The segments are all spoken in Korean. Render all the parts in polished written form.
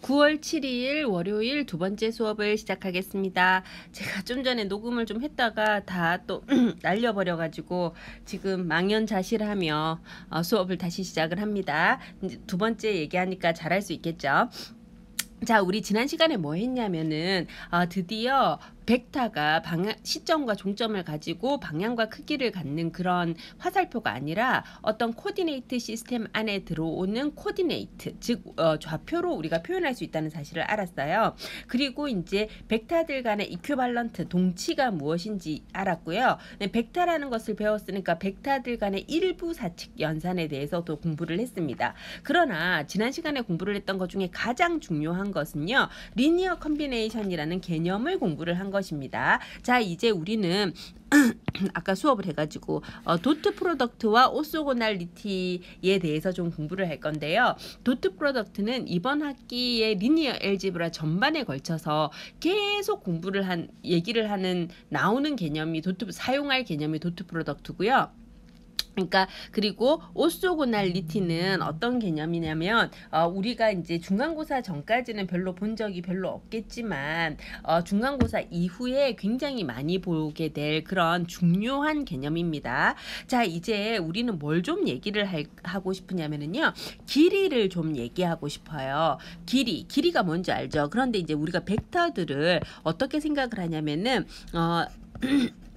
9월 7일 월요일 두 번째 수업을 시작하겠습니다. 제가 좀 전에 녹음을 좀 했다가 다 또 날려버려가지고 지금 망연자실하며 수업을 다시 시작을 합니다. 이제 두 번째 얘기하니까 잘할 수 있겠죠. 자, 우리 지난 시간에 뭐 했냐면은 드디어 벡터가 시점과 종점을 가지고 방향과 크기를 갖는 그런 화살표가 아니라 어떤 코디네이트 시스템 안에 들어오는 코디네이트, 즉 좌표로 우리가 표현할 수 있다는 사실을 알았어요. 그리고 이제 벡터들 간의 이퀴발런트, 동치가 무엇인지 알았고요. 네, 벡터라는 것을 배웠으니까 벡터들 간의 일부 사칙 연산에 대해서도 공부를 했습니다. 그러나 지난 시간에 공부를 했던 것 중에 가장 중요한 것은요, 리니어 컨비네이션이라는 개념을 공부를 한 것입니다. 자, 이제 우리는 아까 수업을 해가지고 도트 프로덕트와 오소고날리티에 대해서 좀 공부를 할 건데요. 도트 프로덕트는 이번 학기의 리니어 엘제브라 전반에 걸쳐서 계속 얘기를 하는 나오는 개념이 사용할 개념이 도트 프로덕트고요. 그러니까 그리고 오소고날리티는 어떤 개념이냐면 우리가 이제 중간고사 전까지는 별로 본 적이 별로 없겠지만 중간고사 이후에 굉장히 많이 보게 될 그런 중요한 개념입니다. 자, 이제 우리는 뭘 좀 얘기를 하고 싶으냐면요, 길이를 좀 얘기하고 싶어요. 길이가 뭔지 알죠? 그런데 이제 우리가 벡터들을 어떻게 생각을 하냐면은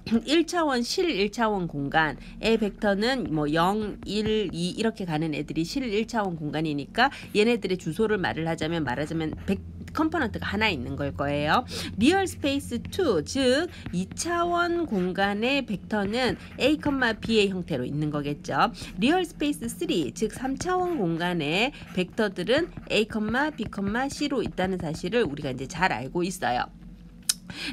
1차원 실 1차원 공간의 벡터는 뭐 0, 1, 2 이렇게 가는 애들이 실 1차원 공간이니까 얘네들의 주소를 말하자면 컴포넌트가 하나 있는 걸 거예요. 리얼 스페이스 2, 즉 2차원 공간의 벡터는 A, B의 형태로 있는 거겠죠. 리얼 스페이스 3, 즉 3차원 공간의 벡터들은 A, B, C로 있다는 사실을 우리가 이제 잘 알고 있어요.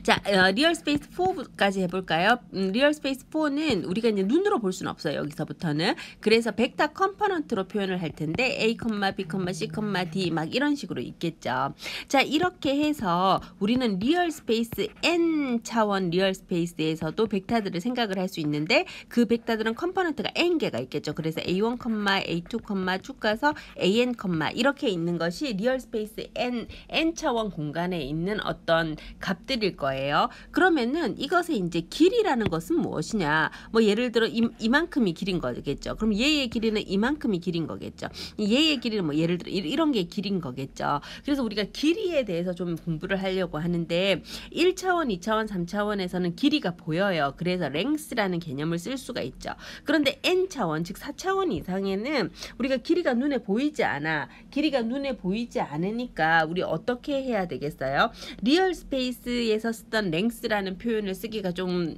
자, 리얼 스페이스 4까지 해볼까요? 리얼 스페이스 4는 우리가 이제 눈으로 볼 수는 없어요. 여기서부터는. 그래서 벡터 컴포넌트로 표현을 할 텐데 A, B, C, D 막 이런 식으로 있겠죠. 자, 이렇게 해서 우리는 리얼 스페이스 n 차원 리얼 스페이스에서도 벡터들을 생각을 할 수 있는데 그 벡터들은 컴포넌트가 n개가 있겠죠. 그래서 A1, A2, 쭉 가서 AN, 이렇게 있는 것이 리얼 스페이스 n 차원 공간에 있는 어떤 값들이 거예요. 그러면은 이것의 이제 길이라는 것은 무엇이냐? 뭐 예를 들어 이만큼이 길인 거겠죠. 그럼 얘의 길이는 이만큼이 길인 거겠죠. 얘의 길이는 뭐 예를 들어 이런 게 길인 거겠죠. 그래서 우리가 길이에 대해서 좀 공부를 하려고 하는데 1차원, 2차원, 3차원에서는 길이가 보여요. 그래서 랭스라는 개념을 쓸 수가 있죠. 그런데 n차원, 즉 4차원 이상에는 우리가 길이가 눈에 보이지 않아. 길이가 눈에 보이지 않으니까 우리 어떻게 해야 되겠어요? 리얼 스페이스에서 쓰던 랭스라는 표현을 쓰기가 좀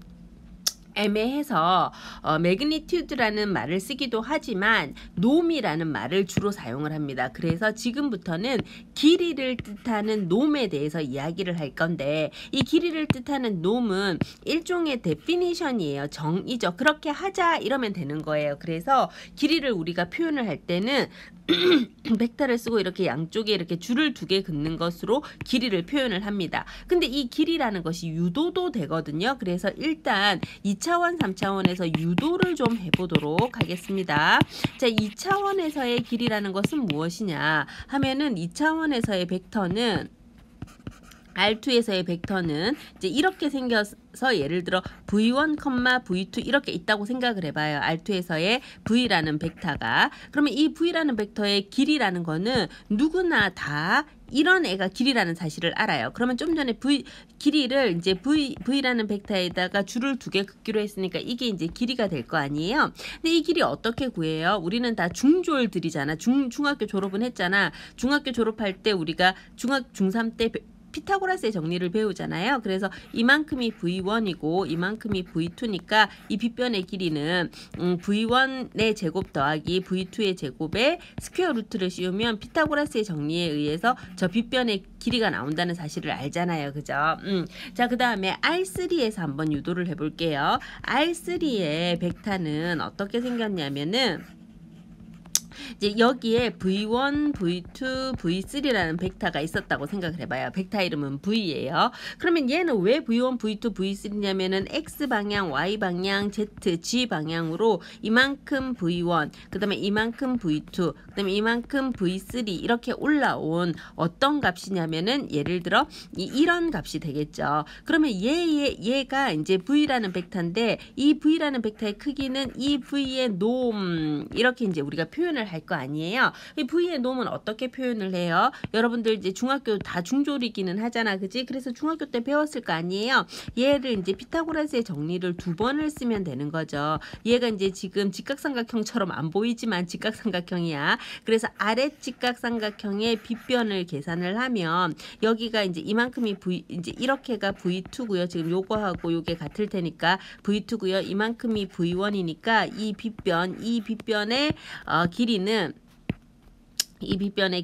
애매해서 매그니튜드라는 말을 쓰기도 하지만 놈이라는 말을 주로 사용을 합니다. 그래서 지금부터는 길이를 뜻하는 놈에 대해서 이야기를 할 건데, 이 길이를 뜻하는 놈은 일종의 데피니션이에요. 정의죠. 그렇게 하자 이러면 되는 거예요. 그래서 길이를 우리가 표현을 할 때는 벡터를 쓰고 이렇게 양쪽에 이렇게 줄을 2개 긋는 것으로 길이를 표현을 합니다. 근데 이 길이라는 것이 유도도 되거든요. 그래서 일단 2차원, 3차원에서 유도를 좀 해보도록 하겠습니다. 자, 2차원에서의 길이라는 것은 무엇이냐 하면은 2차원에서의 벡터는 R2에서의 벡터는 이제 이렇게 생겨서 예를 들어 V1, V2 이렇게 있다고 생각을 해봐요. R2에서의 V라는 벡터가. 그러면 이 V라는 벡터의 길이라는 거는 누구나 다 이런 애가 길이라는 사실을 알아요. 그러면 좀 전에 길이를 이제 V라는 벡터에다가 줄을 2개 긋기로 했으니까 이게 이제 길이가 될 거 아니에요. 근데 이 길이 어떻게 구해요? 우리는 다 중졸들이잖아. 중학교 졸업은 했잖아. 중학교 졸업할 때 우리가 중3 때 피타고라스의 정리를 배우잖아요. 그래서 이만큼이 V1이고 이만큼이 V2니까 이 빗변의 길이는 V1의 제곱 더하기 V2의 제곱에 스퀘어 루트를 씌우면 피타고라스의 정리에 의해서 저 빗변의 길이가 나온다는 사실을 알잖아요. 그죠? 자, 그 다음에 R3에서 한번 유도를 해볼게요. R3의 벡터는 어떻게 생겼냐면은 이제 여기에 V1, V2, V3라는 벡터가 있었다고 생각을 해봐요. 벡터 이름은 V예요. 그러면 얘는 왜 V1, V2, V3냐면은 X 방향, Y 방향, Z, G 방향으로 이만큼 V1, 그 다음에 이만큼 V2, 그 다음에 이만큼 V3 이렇게 올라온 어떤 값이냐면은 예를 들어 이런 값이 되겠죠. 그러면 얘가 이제 V라는 벡터인데 이 V라는 벡터의 크기는 이 V의 놈 이렇게 이제 우리가 표현을 할 거 아니에요. 이 V의 놈은 어떻게 표현을 해요? 여러분들 이제 중학교 다 중졸이기는 하잖아, 그지? 그래서 중학교 때 배웠을 거 아니에요. 얘를 이제 피타고라스의 정리를 2번을 쓰면 되는 거죠. 얘가 이제 지금 직각삼각형처럼 안 보이지만 직각삼각형이야. 그래서 아래 직각삼각형의 빗변을 계산을 하면 여기가 이제 이만큼이 V 이제 이렇게가 V2고요. 지금 요거하고 요게 같을 테니까 V2고요. 이만큼이 V1이니까 이 빗변의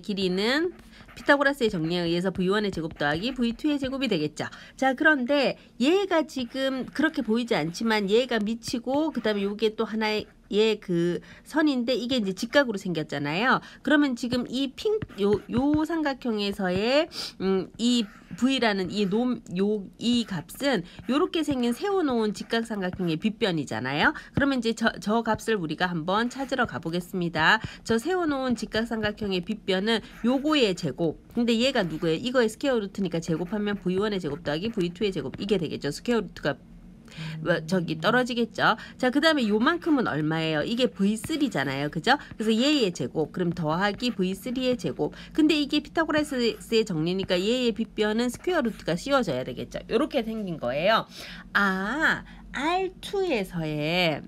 길이는 피타고라스의 정리에 의해서 V1의 제곱 더하기 V2의 제곱이 되겠죠. 자, 그런데 얘가 지금 그렇게 보이지 않지만 얘가 미치고 그 다음에 요게 또 하나의 그 선인데 이게 이제 직각으로 생겼잖아요. 그러면 지금 이 요 삼각형에서의 이 V라는 이 값은 요렇게 생긴 세워놓은 직각삼각형의 빗변이잖아요. 그러면 이제 저 값을 우리가 한번 찾으러 가보겠습니다. 저 세워놓은 직각삼각형의 빗변은 요거의 제곱. 근데 얘가 누구예요? 이거의 스퀘어 루트니까 제곱하면 V1의 제곱 더하기 V2의 제곱 이게 되겠죠. 스퀘어 루트가 저기 떨어지겠죠. 자, 그 다음에 요만큼은 얼마예요? 이게 V3잖아요. 그죠? 그래서 얘의 제곱 그럼 더하기 V3의 제곱. 근데 이게 피타고라스의 정리니까 얘의 빗변은 스퀘어 루트가 씌워져야 되겠죠. 요렇게 생긴 거예요. 아, R2에서의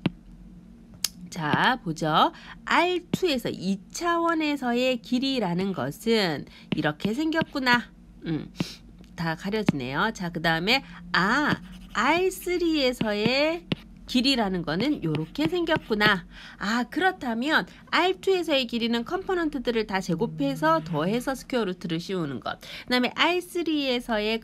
자, 보죠. R2에서 2차원에서의 길이라는 것은 이렇게 생겼구나. 다 가려지네요. 자, 그 다음에 R3에서의 길이라는 거는 이렇게 생겼구나. 아, 그렇다면 R2에서의 길이는 컴포넌트들을 다 제곱해서 더해서 스퀘어 루트를 씌우는 것. 그 다음에 R3에서의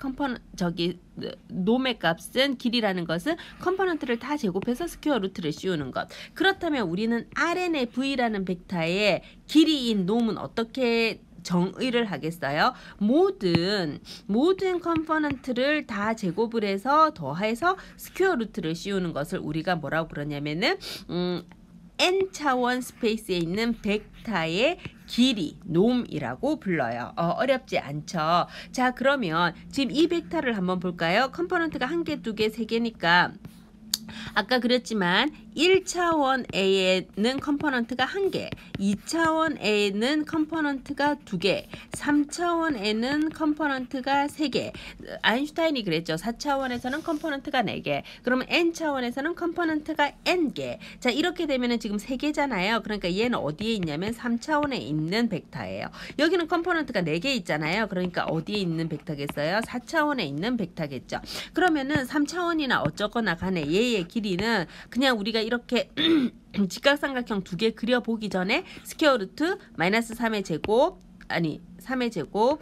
놈의 값은 길이라는 것은 컴포넌트를 다 제곱해서 스퀘어 루트를 씌우는 것. 그렇다면 우리는 Rn의 V라는 벡터의 길이인 놈은 어떻게 정의를 하겠어요? 모든 컴포넌트를 다 제곱을 해서 더해서 스퀘어 루트를 씌우는 것을 우리가 뭐라고 그러냐면은 n차원 스페이스에 있는 벡터의 길이, 놈이라고 불러요. 어렵지 않죠? 자, 그러면 지금 이 벡터를 한번 볼까요? 컴포넌트가 1개, 2개, 3개니까 아까 그랬지만 1차원에는 컴포넌트가 1개, 2차원에는 컴포넌트가 2개, 3차원에는 컴포넌트가 3개. 아인슈타인이 그랬죠. 4차원에서는 컴포넌트가 4개. 그러면 n차원에서는 컴포넌트가 n개. 자, 이렇게 되면은 지금 3개잖아요. 그러니까 얘는 어디에 있냐면 3차원에 있는 벡터예요. 여기는 컴포넌트가 4개 있잖아요. 그러니까 어디에 있는 벡터겠어요? 4차원에 있는 벡터겠죠. 그러면은 3차원이나 어쩌거나 간에 얘의 길이는 그냥 우리가 이렇게 직각삼각형 2개 그려보기 전에 스퀘어 루트 마이너스 3의 제곱 아니 3의 제곱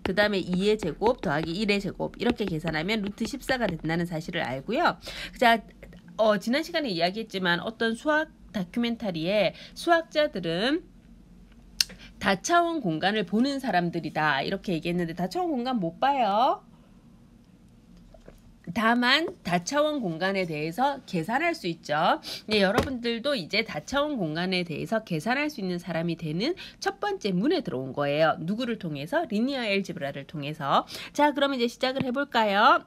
그 다음에 2의 제곱 더하기 1의 제곱 이렇게 계산하면 루트 14가 된다는 사실을 알고요. 자, 지난 시간에 이야기했지만 어떤 수학 다큐멘터리에 수학자들은 다차원 공간을 보는 사람들이다 이렇게 얘기했는데 다차원 공간 못 봐요. 다만 다차원 공간에 대해서 계산할 수 있죠. 네, 여러분들도 이제 다차원 공간에 대해서 계산할 수 있는 사람이 되는 첫 번째 문에 들어온 거예요. 누구를 통해서? 리니어 엘지브라를 통해서. 자, 그럼 이제 시작을 해볼까요?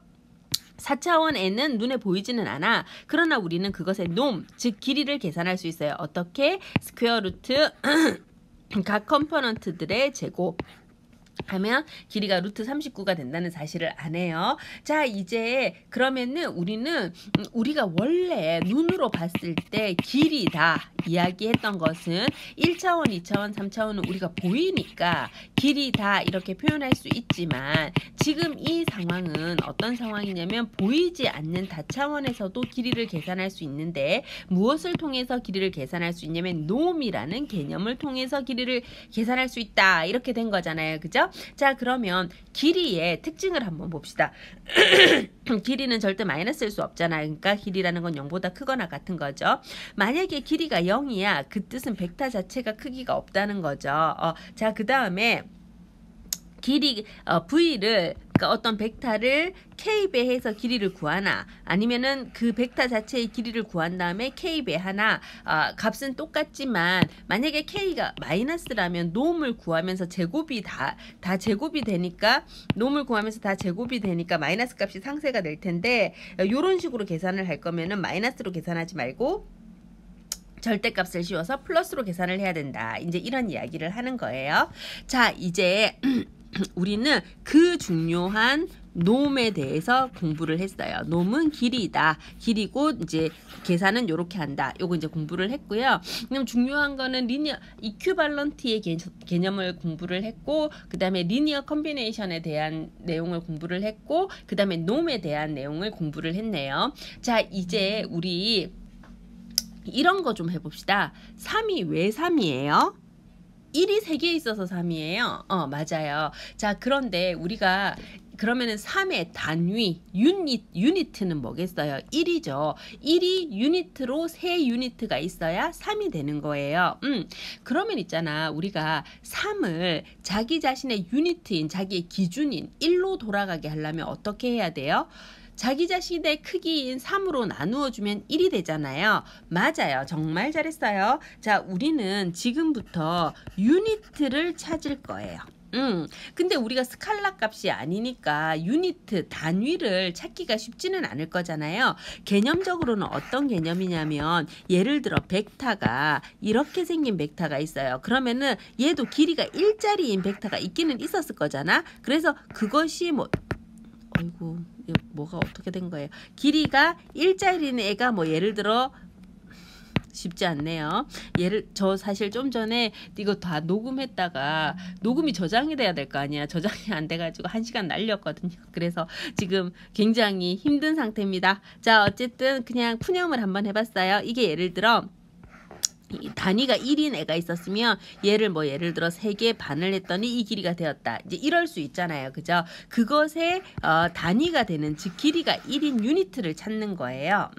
4차원 n은 눈에 보이지는 않아. 그러나 우리는 그것의 놈, 즉 길이를 계산할 수 있어요. 어떻게? 스퀘어 루트 각 컴포넌트들의 제곱 하면 길이가 루트 39가 된다는 사실을 아네요. 자, 이제 그러면은 우리가 원래 눈으로 봤을 때 길이다 이야기했던 것은 1차원, 2차원, 3차원은 우리가 보이니까 길이다 이렇게 표현할 수 있지만 지금 이 상황은 어떤 상황이냐면 보이지 않는 다차원에서도 길이를 계산할 수 있는데 무엇을 통해서 길이를 계산할 수 있냐면 놈이라는 개념을 통해서 길이를 계산할 수 있다 이렇게 된 거잖아요. 그죠? 자, 그러면 길이의 특징을 한번 봅시다. 길이는 절대 마이너스일 수 없잖아요. 그러니까 길이라는 건 0보다 크거나 같은 거죠. 만약에 길이가 0이야. 그 뜻은 벡터 자체가 크기가 없다는 거죠. 자, 그 다음에 길이 V를 그러니까 어떤 벡터를 K배해서 길이를 구하나 아니면은 그 벡터 자체의 길이를 구한 다음에 K배하나 값은 똑같지만 만약에 K가 마이너스라면 놈을 구하면서 제곱이 다 제곱이 되니까 놈을 구하면서 다 제곱이 되니까 마이너스 값이 상쇄가 될 텐데 요런 식으로 계산을 할 거면은 마이너스로 계산하지 말고 절대값을 씌워서 플러스로 계산을 해야 된다. 이제 이런 이야기를 하는 거예요. 자, 이제 우리는 그 중요한 놈에 대해서 공부를 했어요. 놈은 길이다. 길이고 이제 계산은 이렇게 한다. 요거 이제 공부를 했고요. 그럼 중요한 거는 리니어 이퀴발런트의 개념을 공부를 했고, 그 다음에 리니어 컨비네이션에 대한 내용을 공부를 했고, 그 다음에 놈에 대한 내용을 공부를 했네요. 자, 이제 우리 이런 거 좀 해봅시다. 3이 왜 3이에요? 1이 3개 있어서 3이에요. 맞아요. 자, 그런데 우리가 그러면은 3의 단위, 유니트는 뭐겠어요? 1이죠. 1이 유니트로 3유니트가 있어야 3이 되는 거예요. 그러면 있잖아. 우리가 3을 자기 자신의 유니트인, 자기의 기준인 1로 돌아가게 하려면 어떻게 해야 돼요? 자기 자신의 크기인 3으로 나누어 주면 1이 되잖아요. 맞아요. 정말 잘했어요. 자, 우리는 지금부터 유니트를 찾을 거예요. 근데 우리가 스칼라 값이 아니니까 유니트, 단위를 찾기가 쉽지는 않을 거잖아요. 개념적으로는 어떤 개념이냐면 예를 들어 벡터가 이렇게 생긴 벡터가 있어요. 그러면은 얘도 길이가 1짜리인 벡터가 있기는 있었을 거잖아. 그래서 그것이 아이고, 뭐가 어떻게 된 거예요? 길이가 1짜리인 애가 예를 들어 쉽지 않네요. 저 사실 좀 전에 이거 다 녹음했다가 녹음이 저장이 돼야 될 거 아니야. 저장이 안 돼가지고 1시간 날렸거든요. 그래서 지금 굉장히 힘든 상태입니다. 자, 어쨌든 그냥 푸념을 한번 해봤어요. 이게 예를 들어 단위가 1인 애가 있었으면 얘를 예를 들어 3개 반을 했더니 이 길이가 되었다. 이제 이럴 수 있잖아요. 그죠? 그것의 단위가 되는, 즉 길이가 1인 유니트를 찾는 거예요.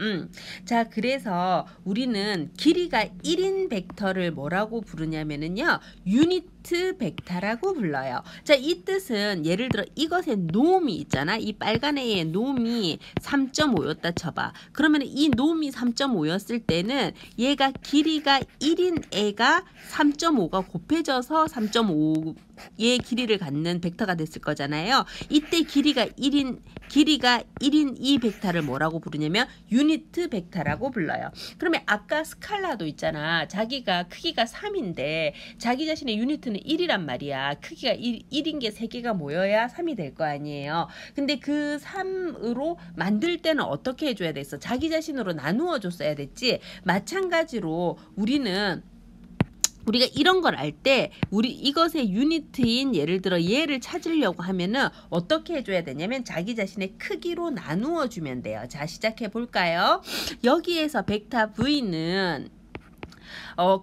자, 그래서 우리는 길이가 1인 벡터를 뭐라고 부르냐면은요. 유니트 벡터라고 불러요. 자, 이 뜻은 예를 들어 이것의 놈이 있잖아. 이 빨간 애의 놈이 3.5였다 쳐봐. 그러면 이 놈이 3.5였을 때는 얘가 길이가 1인 애가 3.5가 곱해져서 3.5의 길이를 갖는 벡터가 됐을 거잖아요. 이때 길이가 1인 이 벡터를 뭐라고 부르냐면 유니트 벡터라고 불러요. 그러면 아까 스칼라도 있잖아. 자기가 크기가 3인데 자기 자신의 유니트는 1이란 말이야. 크기가 1인 게 3개가 모여야 3이 될 거 아니에요. 근데 그 3으로 만들 때는 어떻게 해줘야 됐어? 자기 자신으로 나누어 줬어야 됐지. 마찬가지로 우리가 이런 걸 알 때 우리 이것의 유니트인 예를 들어 얘를 찾으려고 하면은 어떻게 해줘야 되냐면 자기 자신의 크기로 나누어 주면 돼요. 자, 시작해 볼까요? 여기에서 벡터 V는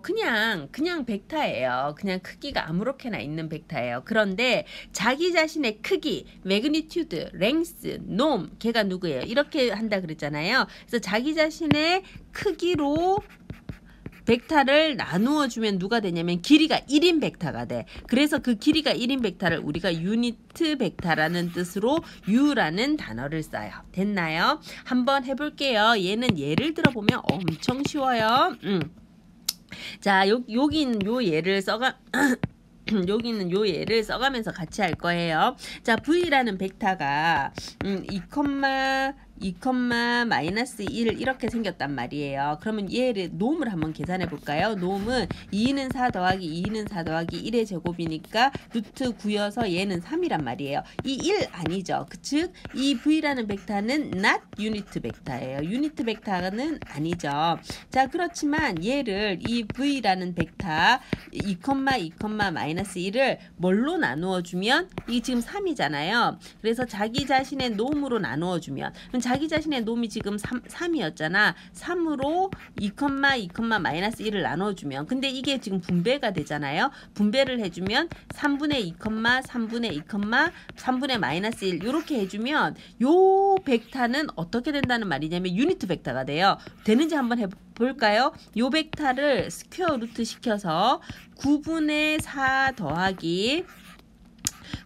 그냥 벡터예요. 그냥 크기가 아무렇게나 있는 벡터예요. 그런데 자기 자신의 크기, 매그니튜드, 랭스, 놈, 걔가 누구예요? 이렇게 한다 그랬잖아요. 그래서 자기 자신의 크기로 벡터를 나누어 주면 누가 되냐면 길이가 1인 벡터가 돼. 그래서 그 길이가 1인 벡터를 우리가 유니트 벡터라는 뜻으로 U라는 단어를 써요. 됐나요? 한번 해볼게요. 얘는 예를 들어보면 엄청 쉬워요. 자, 여기는 요 예를 여기는 요 예를 써가면서 같이 할 거예요. 자, V라는 벡터가 2, 마이너스 1 이렇게 생겼단 말이에요. 그러면 얘를 놈을 한번 계산해 볼까요? 놈은 2는 4 더하기 2는 4 더하기 1의 제곱이니까 루트 9여서 얘는 3이란 말이에요. 이 1 아니죠. 즉 이 V라는 벡터는 not 유니트 벡터예요. 유니트 벡터는 아니죠. 자, 그렇지만 얘를 이 V라는 벡터 2, 마이너스 1을 뭘로 나누어 주면 이 지금 3이잖아요. 그래서 자기 자신의 놈으로 나누어 주면 자기 자신의 놈이 지금 3이었잖아. 3으로 2, 2, 마이너스 1을 나눠주면, 근데 이게 지금 분배가 되잖아요. 분배를 해주면 3분의 2, 3분의 2, 3분의 마이너스 1 이렇게 해주면 요 벡터는 어떻게 된다는 말이냐면 유니트 벡터가 돼요. 되는지 한번 해볼까요? 요 벡터를 스퀘어 루트 시켜서 9분의 4 더하기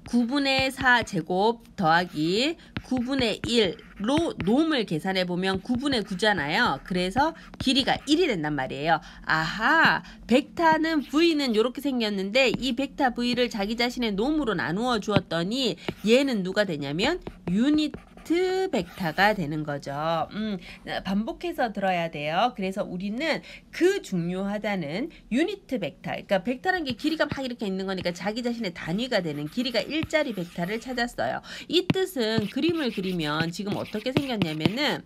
9분의 4 제곱 더하기 9분의 1로 놈을 계산해 보면 9분의 9잖아요. 그래서 길이가 1이 된단 말이에요. 아하, 벡터는 V는 이렇게 생겼는데 이 벡터 V를 자기 자신의 놈으로 나누어 주었더니 얘는 누가 되냐면 유니트 벡터가 되는 거죠. 반복해서 들어야 돼요. 그래서 우리는 그 중요하다는 유니트 벡터, 그러니까 벡터라는 게 길이가 막 이렇게 있는 거니까 자기 자신의 단위가 되는 길이가 1짜리 벡터를 찾았어요. 이 뜻은 그림을 그리면 지금 어떻게 생겼냐면은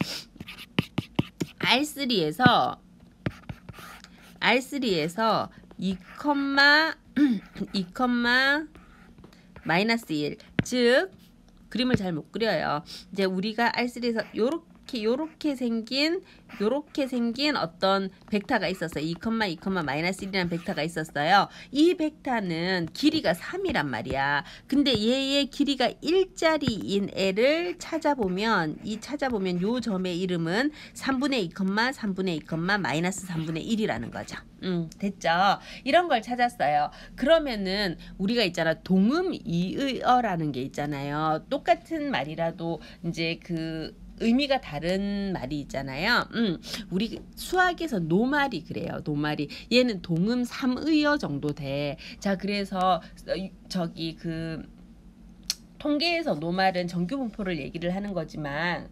R3에서 2, 2, 마이너스 1, 즉 그림을 잘 못 그려요. 이제 우리가 R3에서 요렇게 생긴 어떤 벡터가 있었어요. 2, 2, 마이너스 1이라는 벡터가 있었어요. 이 벡터는 길이가 3이란 말이야. 근데 얘의 길이가 1짜리인 애를 찾아보면 요 점의 이름은 3분의 2, 3분의 2, 마이너스 3분의 1이라는 거죠. 됐죠? 이런 걸 찾았어요. 그러면은 우리가 있잖아, 동음이의어라는 게 있잖아요. 똑같은 말이라도 이제 그 의미가 다른 말이 있잖아요. 우리 수학에서 노말이 그래요. 노말이. 얘는 동음 3의어 정도 돼. 자, 그래서 저기 그 통계에서 노말은 정규분포를 얘기를 하는 거지만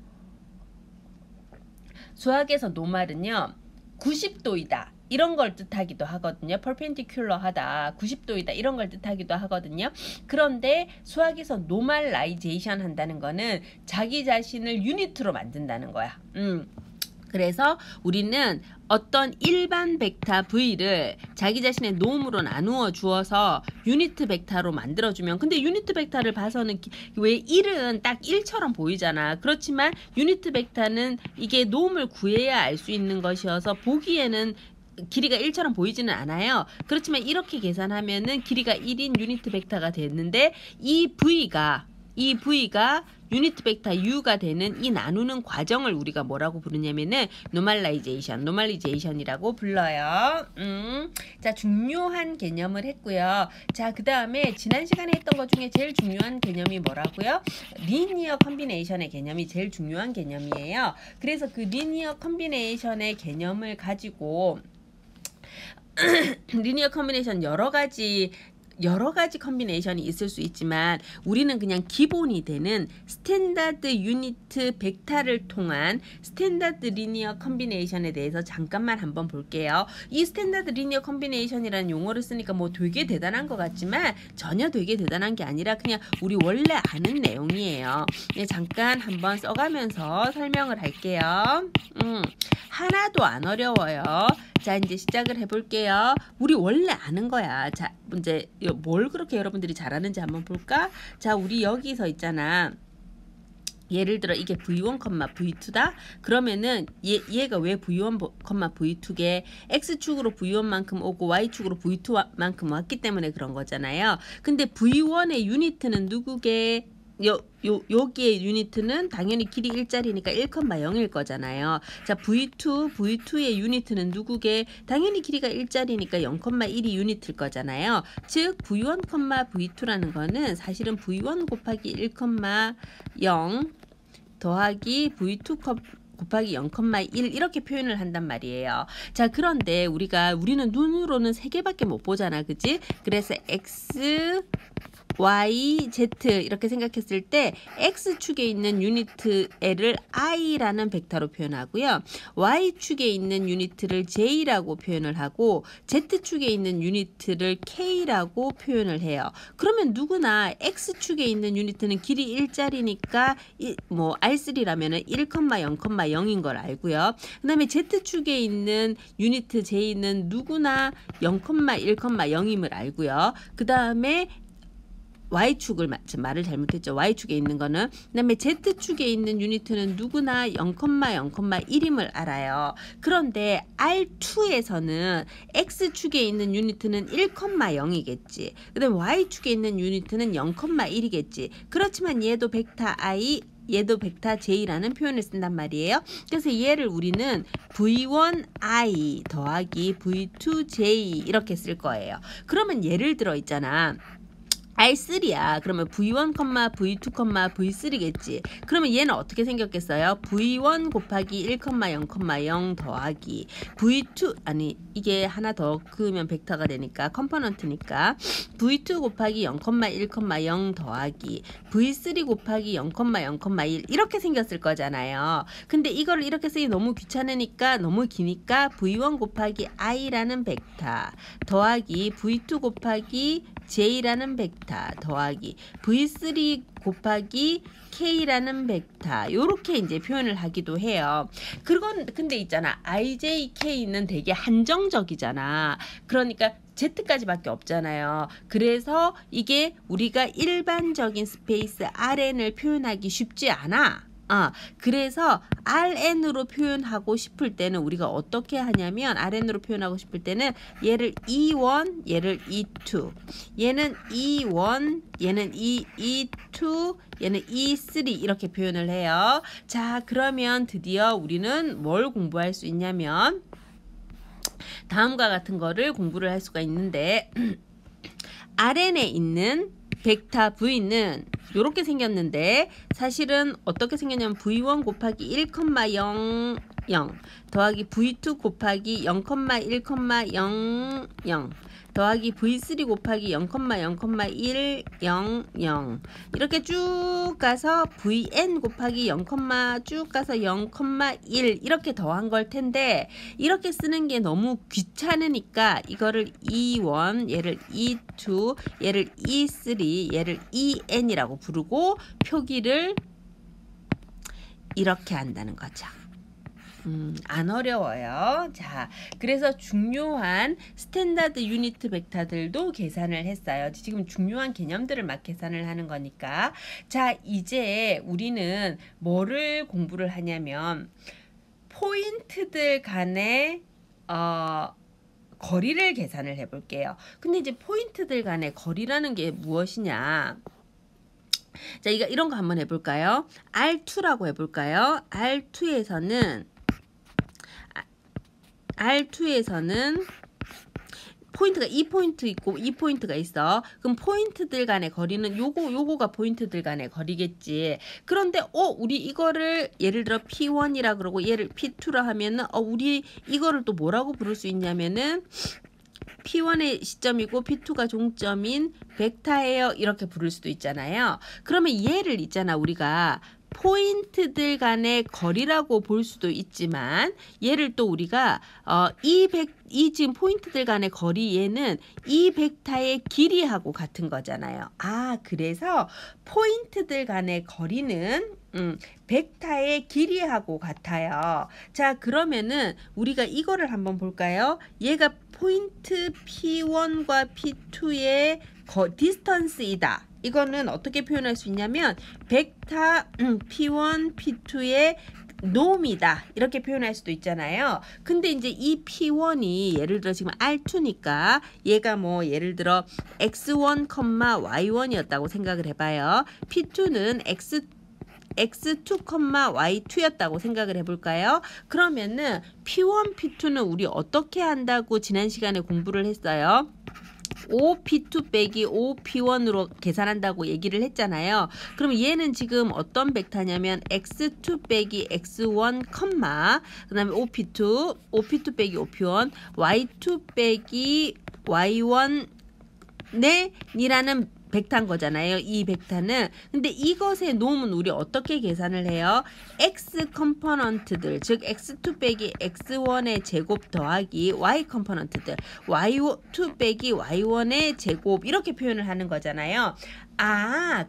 수학에서 노말은요 90도이다. 이런 걸 뜻하기도 하거든요. perpendicular하다, 90도이다 이런 걸 뜻하기도 하거든요. 그런데 수학에서 노멀라이제이션 한다는 거는 자기 자신을 유니트로 만든다는 거야. 그래서 우리는 어떤 일반 벡터 V를 자기 자신의 놈으로 나누어 주어서 유니트 벡터로 만들어주면, 근데 유니트 벡터를 봐서는 왜 1은 딱 1처럼 보이잖아. 그렇지만 유니트 벡터는 이게 놈을 구해야 알 수 있는 것이어서 보기에는 길이가 1처럼 보이지는 않아요. 그렇지만 이렇게 계산하면은 길이가 1인 유니트 벡터가 됐는데 이 V가 유니트 벡터 U가 되는 이 나누는 과정을 우리가 뭐라고 부르냐면은 노멀라이제이션이라고 불러요. 자, 중요한 개념을 했고요. 자, 그 다음에 지난 시간에 했던 것 중에 제일 중요한 개념이 뭐라고요? 리니어 컨비네이션의 개념이 제일 중요한 개념이에요. 그래서 그 리니어 컨비네이션의 개념을 가지고 리니어 컨비네이션 여러 가지 컨비네이션이 있을 수 있지만 우리는 그냥 기본이 되는 스탠다드 유니트 벡터를 통한 스탠다드 리니어 컨비네이션에 대해서 잠깐만 한번 볼게요. 이 스탠다드 리니어 컨비네이션이라는 용어를 쓰니까 뭐 되게 대단한 것 같지만 전혀 되게 대단한 게 아니라 그냥 우리 원래 아는 내용이에요. 잠깐 한번 써가면서 설명을 할게요. 하나도 안 어려워요. 자, 이제 시작을 해볼게요. 우리 원래 아는 거야. 자, 이제 뭘 그렇게 여러분들이 잘하는지 한번 볼까? 자, 우리 여기서 있잖아. 예를 들어 이게 V1, V2다? 그러면은 얘가 왜 V1, V2게 X축으로 V1만큼 오고 Y축으로 V2만큼 왔기 때문에 그런 거잖아요. 근데 V1의 유니트는 누구게? 여기의 유니트는 당연히 길이 1짜리니까 1,0일 거잖아요. 자, V2의 유니트는 누구게? 당연히 길이가 1짜리니까 0,1이 유니트일 거잖아요. 즉 V1, V2라는 거는 사실은 V1 곱하기 1,0 더하기 V2 곱하기 0,1 이렇게 표현을 한단 말이에요. 자, 그런데 우리는 눈으로는 3개밖에 못 보잖아. 그치? 그래서 X, Y, Z 이렇게 생각했을 때 X축에 있는 유니트 L을 I라는 벡터로 표현하고요. Y축에 있는 유니트를 J라고 표현을 하고 Z축에 있는 유니트를 K라고 표현을 해요. 그러면 누구나 X축에 있는 유니트는 길이 1짜리니까 뭐 R3라면 1,0,0인 걸 알고요. 그 다음에 Z축에 있는 유니트 J는 누구나 0,1,0임을 알고요. 그 다음에 Y축을 지금 말을 잘못했죠. Y축에 있는 거는. 그 다음에 Z축에 있는 유니트는 누구나 0,0,1임을 알아요. 그런데 R2에서는 X축에 있는 유니트는 1,0이겠지. 그 다음에 Y축에 있는 유니트는 0,1이겠지. 그렇지만 얘도 벡터 I, 얘도 벡터 J라는 표현을 쓴단 말이에요. 그래서 얘를 우리는 V1I 더하기 V2J 이렇게 쓸 거예요. 그러면 예를 들어 있잖아. R3야. 그러면 V1, V2, V3겠지. 그러면 얘는 어떻게 생겼겠어요? V1 곱하기 1,0,0 더하기 V2, 아니 이게 하나 더 그으면 벡터가 되니까 컴포넌트니까 V2 곱하기 0,1,0 더하기 V3 곱하기 0,0,1 이렇게 생겼을 거잖아요. 근데 이거를 이렇게 쓰기 너무 귀찮으니까 너무 기니까 V1 곱하기 I라는 벡터 더하기 V2 곱하기 J라는 벡터 더하기 V3 곱하기 K라는 벡터 요렇게 이제 표현을 하기도 해요. 그건 근데 있잖아. IJK는 되게 한정적이잖아. 그러니까 Z까지밖에 없잖아요. 그래서 이게 우리가 일반적인 스페이스 RN을 표현하기 쉽지 않아. 그래서 RN으로 표현하고 싶을 때는 우리가 어떻게 하냐면 RN으로 표현하고 싶을 때는 얘를 E1, 얘를 E2, 얘는 E1, 얘는 E2, 얘는 E3 이렇게 표현을 해요. 자, 그러면 드디어 우리는 뭘 공부할 수 있냐면 다음과 같은 거를 공부를 할 수가 있는데 RN에 있는 벡터 V는 이렇게 생겼는데 사실은 어떻게 생겼냐면 V1 곱하기 1,00 더하기 V2 곱하기 0,1,00 더하기 V3 곱하기 0,0,100 이렇게 쭉 가서 Vn 곱하기 0, 쭉 가서 0,1 이렇게 더한 걸 텐데 이렇게 쓰는 게 너무 귀찮으니까 이거를 E1, 얘를 E2, 얘를 E3, 얘를 EN이라고 부르고 표기를 이렇게 한다는 거죠. 안 어려워요. 자, 그래서 중요한 스탠다드 유니트 벡터들도 계산을 했어요. 지금 중요한 개념들을 막 계산을 하는 거니까. 자, 이제 우리는 뭐를 공부를 하냐면 포인트들 간의 거리를 계산을 해볼게요. 근데 이제 포인트들 간의 거리라는 게 무엇이냐? 자, 이런 거 한번 해볼까요? R2라고 해볼까요? R2에서는 포인트가 이 포인트 있고 이 포인트가 있어. 그럼 포인트들 간의 거리는 요거가 포인트들 간의 거리겠지. 그런데 우리 이거를 예를 들어 P1이라 그러고 얘를 P2라 하면은 우리 이거를 또 뭐라고 부를 수 있냐면은 P1의 시점이고 P2가 종점인 벡터예요. 이렇게 부를 수도 있잖아요. 그러면 얘를 있잖아. 우리가 포인트들 간의 거리라고 볼 수도 있지만 얘를 또 우리가 이 지금 포인트들 간의 거리 얘는 이 벡터의 길이하고 같은 거잖아요. 그래서 포인트들 간의 거리는 벡터의 길이하고 같아요. 자, 그러면은 우리가 이거를 한번 볼까요? 얘가 포인트 P1과 P2의 디스턴스이다. 이거는 어떻게 표현할 수 있냐면 벡터 P1, P2의 놈이다. 이렇게 표현할 수도 있잖아요. 근데 이제 이 P1이 예를 들어 지금 R2니까 얘가 뭐 예를 들어 X1, Y1이었다고 생각을 해봐요. P2는 X2, Y2였다고 생각을 해볼까요? 그러면은 P1, P2는 우리 어떻게 한다고 지난 시간에 공부를 했어요? 5P2 빼기 5P1으로 계산한다고 얘기를 했잖아요. 그럼 얘는 지금 어떤 벡터냐면 X2 빼기 X1, 그 다음에 5P2 빼기 5P1, Y2 빼기 Y1 이라는 벡터인 거잖아요. 이 벡터는. 근데 이것의 놈은 우리 어떻게 계산을 해요? X 컴포넌트들, 즉 X2 빼기 X1의 제곱 더하기 Y 컴포넌트들, Y2 빼기 Y1의 제곱 이렇게 표현을 하는 거잖아요.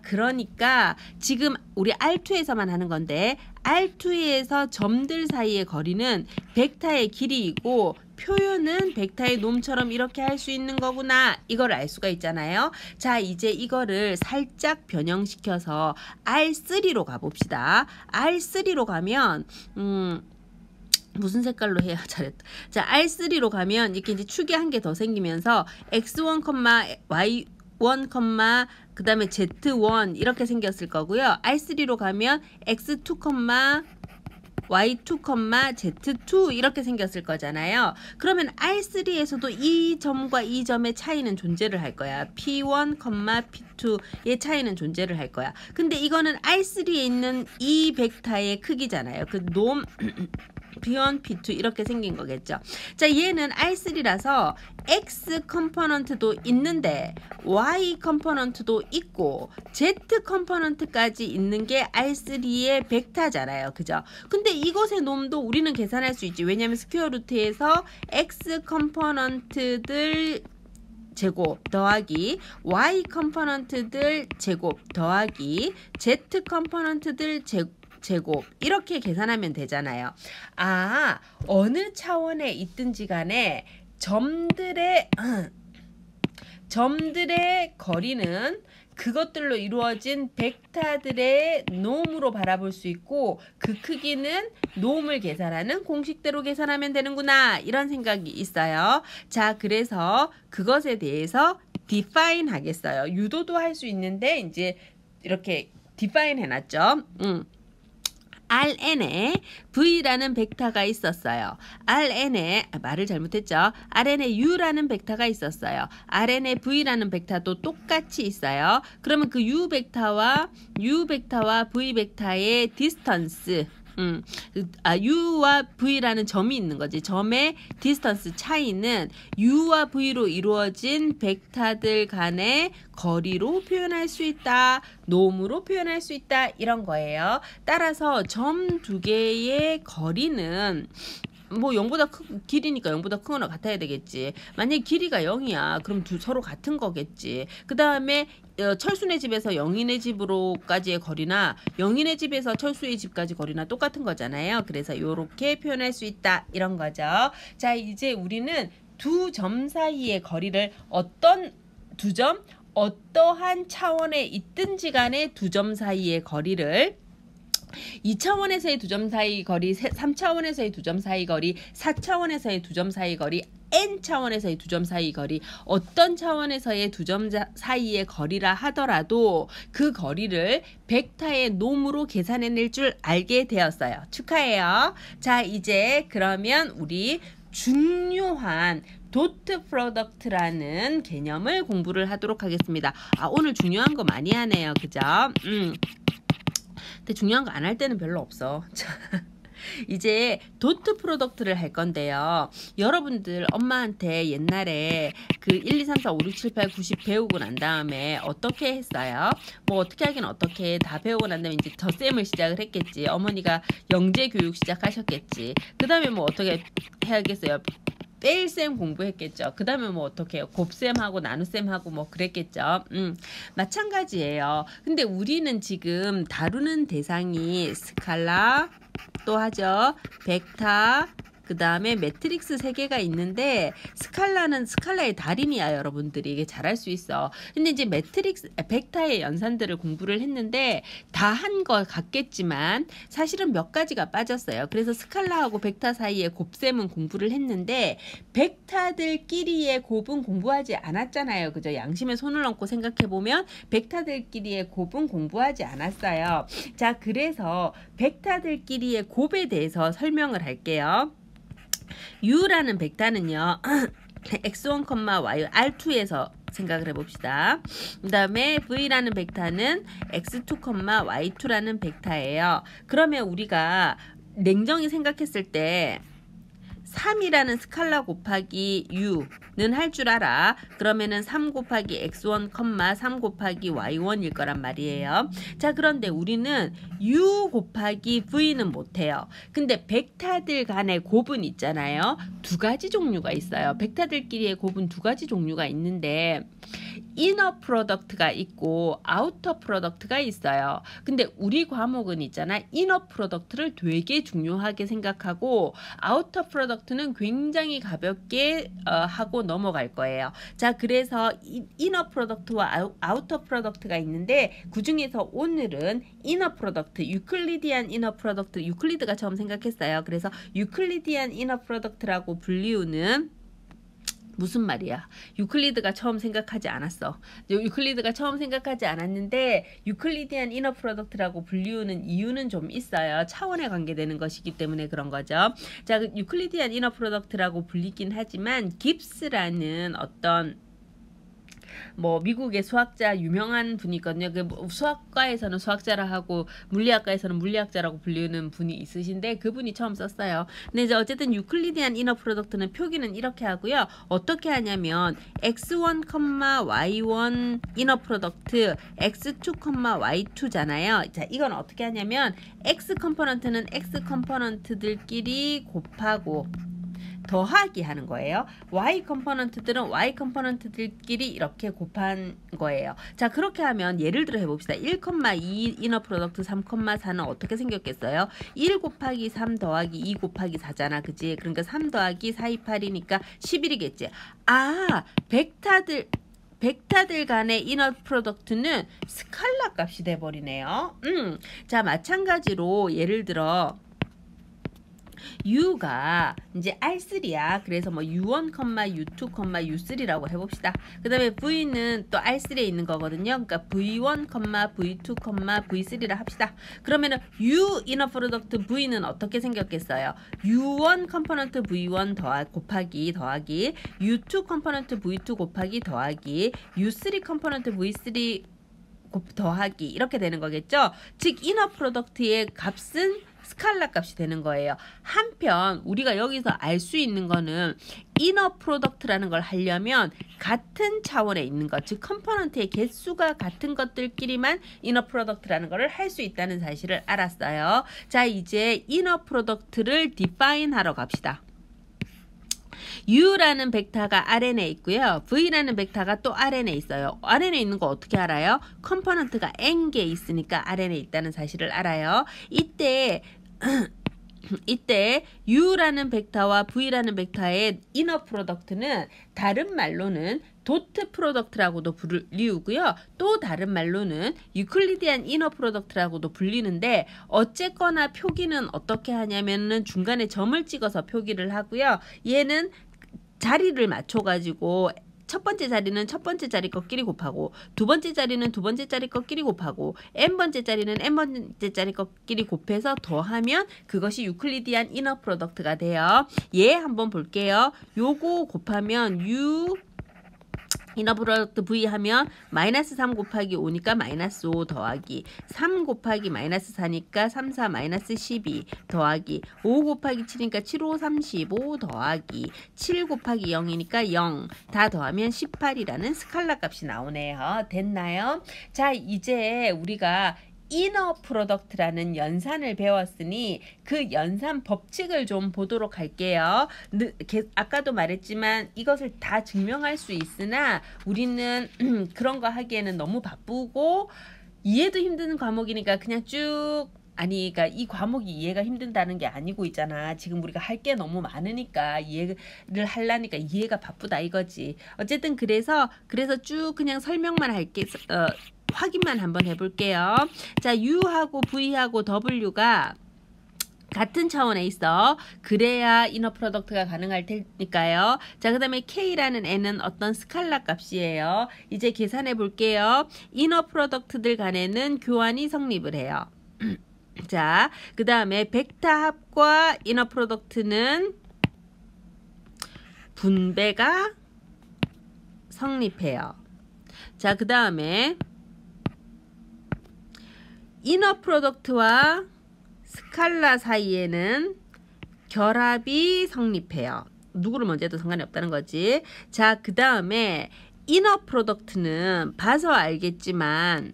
그러니까 지금 우리 R2에서만 하는 건데 R2에서 점들 사이의 거리는 벡터의 길이이고 표현은 벡터의 놈처럼 이렇게 할 수 있는 거구나. 이걸 알 수가 있잖아요. 자, 이제 이거를 살짝 변형시켜서 R3로 가봅시다. R3로 가면 무슨 색깔로 해야 잘했다. 자, R3로 가면 이렇게 이제 축이 한 개 더 생기면서 X1, Y1, 그 다음에 Z1 이렇게 생겼을 거고요. R3로 가면 X2, Y2, Z2 이렇게 생겼을 거잖아요. 그러면 R3에서도 이 점과 이 점의 차이는 존재를 할 거야. P1, P2의 차이는 존재를 할 거야. 근데 이거는 R3에 있는 이 벡터의 크기잖아요. 그 놈 P1, P2 이렇게 생긴 거겠죠. 자, 얘는 R3라서 X 컴포넌트도 있는데 Y 컴포넌트도 있고 Z 컴포넌트까지 있는 게 R3의 벡터잖아요. 그죠? 근데 이것의 놈도 우리는 계산할 수 있지. 왜냐하면 스퀘어 루트에서 X 컴포넌트들 제곱 더하기 Y 컴포넌트들 제곱 더하기 Z 컴포넌트들 제곱 이렇게 계산하면 되잖아요. 아, 어느 차원에 있든지 간에 점들의 거리는 그것들로 이루어진 벡터들의 놈으로 바라볼 수 있고 그 크기는 놈을 계산하는 공식대로 계산하면 되는구나. 이런 생각이 있어요. 자, 그래서 그것에 대해서 define 하겠어요. 유도도 할 수 있는데 이제 이렇게 define 해놨죠. Rn에 V라는 벡터가 있었어요. Rn에 말을 잘못했죠. Rn에 U라는 벡터가 있었어요. Rn에 V라는 벡터도 똑같이 있어요. 그러면 그 U 벡터와 V 벡터의 디스턴스 U와 V라는 점이 있는 거지. 점의 디스턴스 차이는 U와 V로 이루어진 벡터들 간의 거리로 표현할 수 있다. 놈으로 표현할 수 있다. 이런 거예요. 따라서 점 두 개의 거리는 뭐 0보다 길이니까 0보다 큰 거나 같아야 되겠지. 만약에 길이가 0이야. 그럼 서로 같은 거겠지. 그 다음에 철수네 집에서 영인의 집으로까지의 거리나 영인의 집에서 철수의 집까지 거리나 똑같은 거잖아요. 그래서 이렇게 표현할 수 있다. 이런 거죠. 자, 이제 우리는 두 점 사이의 거리를 어떠한 차원에 있든지 간에 두 점 사이의 거리를 2차원에서의 두 점 사이 거리, 3차원에서의 두 점 사이 거리, 4차원에서의 두 점 사이 거리, n차원에서의 두 점 사이 거리, 어떤 차원에서의 두 점 사이의 거리라 하더라도 그 거리를 벡터의 놈으로 계산해낼 줄 알게 되었어요. 축하해요. 자, 이제 그러면 우리 중요한 도트 프로덕트라는 개념을 공부를 하도록 하겠습니다. 아, 오늘 중요한 거 많이 하네요. 그죠? 근데 중요한 거 안 할 때는 별로 없어. 이제 도트 프로덕트를 할 건데요. 여러분들 엄마한테 옛날에 그 1, 2, 3, 4, 5, 6, 7, 8, 90 배우고 난 다음에 어떻게 했어요? 뭐 어떻게 하긴 어떻게 다 배우고 난 다음에 이제 덧셈을 시작을 했겠지. 어머니가 영재 교육 시작하셨겠지. 그 다음에 뭐 어떻게 해야겠어요? 뺄셈 공부했겠죠. 그 다음에 뭐 어떻게 해요? 곱셈하고 나눗셈하고 뭐 그랬겠죠. 마찬가지예요. 근데 우리는 지금 다루는 대상이 스칼라 또 하죠. 벡터 그 다음에 매트릭스 3개가 있는데 스칼라는 스칼라의 달인이야. 여러분들이 이게 잘할 수 있어. 근데 이제 벡터의 연산들을 공부를 했는데 다 한 거 같겠지만 사실은 몇 가지가 빠졌어요. 그래서 스칼라하고 벡터 사이에 곱셈은 공부를 했는데 벡터들끼리의 곱은 공부하지 않았잖아요. 그죠? 양심에 손을 얹고 생각해보면 벡터들끼리의 곱은 공부하지 않았어요. 자, 그래서 벡터들끼리의 곱에 대해서 설명을 할게요. U라는 벡터는요. X1, Y, R2에서 생각을 해봅시다. 그 다음에 V라는 벡터는 X2, Y2라는 벡터예요. 그러면 우리가 냉정히 생각했을 때 3이라는 스칼라 곱하기 U는 할 줄 알아. 그러면은 3 곱하기 X1, 3 곱하기 Y1일 거란 말이에요. 자, 그런데 우리는 U 곱하기 V는 못해요. 근데 벡터들 간의 곱은 있잖아요. 두 가지 종류가 있어요. 벡터들끼리의 곱은 두 가지 종류가 있는데 이너 프로덕트가 있고 아우터 프로덕트가 있어요. 근데 우리 과목은 있잖아. 이너 프로덕트를 되게 중요하게 생각하고 아우터 프로덕트는 굉장히 가볍게 하고 넘어갈 거예요. 자, 그래서 이너 프로덕트와 아우터 프로덕트가 있는데 그 중에서 오늘은 이너 프로덕트, 유클리디안 이너 프로덕트, 유클리드가 처음 생각했어요. 그래서 유클리디안 이너 프로덕트라고 불리우는 무슨 말이야? 유클리드가 처음 생각하지 않았어. 유클리드가 처음 생각하지 않았는데 유클리디안 이너 프로덕트라고 불리우는 이유는 좀 있어요. 차원에 관계되는 것이기 때문에 그런 거죠. 자, 그 유클리디안 이너 프로덕트라고 불리긴 하지만 깁스라는 어떤 뭐 미국의 수학자 유명한 분이 있거든요. 그 수학과에서는 수학자라 하고 물리학과에서는 물리학자라고 불리는 분이 있으신데 그분이 처음 썼어요. 근데 이제 어쨌든 유클리디안 이너 프로덕트는 표기는 이렇게 하고요. 어떻게 하냐면 x1, y1 이너 프로덕트 x2, y2잖아요. 자, 이건 어떻게 하냐면 x 컴포넌트는 x 컴포넌트들끼리 곱하고 더하기 하는 거예요. Y 컴포넌트들은 Y 컴포넌트들끼리 이렇게 곱한 거예요. 자, 그렇게 하면 예를 들어 해봅시다. 1,2 이너 프로덕트 3,4는 어떻게 생겼겠어요? 1 곱하기 3 더하기 2 곱하기 4잖아. 그치? 그러니까 3 더하기 4, 2, 8이니까 11이겠지. 아, 벡터들 간의 이너 프로덕트는 스칼라 값이 돼버리네요. 자, 마찬가지로 예를 들어 U가 이제 R3야. 그래서 뭐 U1, U2, U3라고 해봅시다. 그 다음에 V는 또 R3에 있는 거거든요. 그러니까 V1, V2, V3라 합시다. 그러면은 U 이너 프로덕트 V는 어떻게 생겼겠어요? U1 컴포넌트 V1 곱하기 U2 컴포넌트 V2 곱하기 더하기 U3 컴포넌트 V3 더하기 이렇게 되는 거겠죠. 즉 이너 프로덕트의 값은 스칼라 값이 되는 거예요. 한편 우리가 여기서 알 수 있는 거는 이너 프로덕트라는 걸 하려면 같은 차원에 있는 것, 즉 컴포넌트의 개수가 같은 것들끼리만 이너 프로덕트라는 걸 할 수 있다는 사실을 알았어요. 자, 이제 이너 프로덕트를 디파인 하러 갑시다. U라는 벡터가 RN에 있고요. V라는 벡터가 또 RN에 있어요. RN에 있는 거 어떻게 알아요? 컴포넌트가 N개 있으니까 RN에 있다는 사실을 알아요. 이때 U라는 벡터와 V라는 벡터의 이너 프로덕트는 다른 말로는 도트 프로덕트라고도 불리우고요. 또 다른 말로는 유클리디안 이너 프로덕트라고도 불리는데 어쨌거나 표기는 어떻게 하냐면은 중간에 점을 찍어서 표기를 하고요. 얘는 자리를 맞춰가지고 첫 번째 자리는 첫 번째 자리 것끼리 곱하고 두 번째 자리는 두 번째 자리 것끼리 곱하고 n번째 자리는 n번째 자리 것끼리 곱해서 더하면 그것이 유클리디안 이너 프로덕트가 돼요. 얘 한번 볼게요. 요거 곱하면 U 이너 프로덕트 V 하면 마이너스 3 곱하기 5니까 마이너스 5 더하기 3 곱하기 마이너스 4니까 3, 4 마이너스 12 더하기 5 곱하기 7이니까 7, 5, 35 더하기 7 곱하기 0이니까 0 다 더하면 18이라는 스칼라 값이 나오네요. 됐나요? 자, 이제 우리가 이너 프로덕트라는 연산을 배웠으니 그 연산 법칙을 좀 보도록 할게요. 아까도 말했지만 이것을 다 증명할 수 있으나 우리는 그런 거 하기에는 너무 바쁘고 이해도 힘든 과목이니까 그냥 쭉 그러니까 이 과목이 이해가 힘든다는 게 아니고 있잖아. 지금 우리가 할 게 너무 많으니까 이해를 하려니까 이해가 바쁘다 이거지. 어쨌든 그래서 쭉 그냥 설명만 할게. 확인만 한번 해볼게요. 자, U하고 V하고 W가 같은 차원에 있어. 그래야 이너 프로덕트가 가능할 테니까요. 자, 그 다음에 K라는 N은 어떤 스칼라 값이에요. 이제 계산해 볼게요. 이너 프로덕트들 간에는 교환이 성립을 해요. 자, 그 다음에 벡터 합과 이너 프로덕트는 분배가 성립해요. 자, 그 다음에 이너 프로덕트와 스칼라 사이에는 결합이 성립해요. 누구를 먼저 해도 상관이 없다는 거지. 자, 그 다음에 이너 프로덕트는 봐서 알겠지만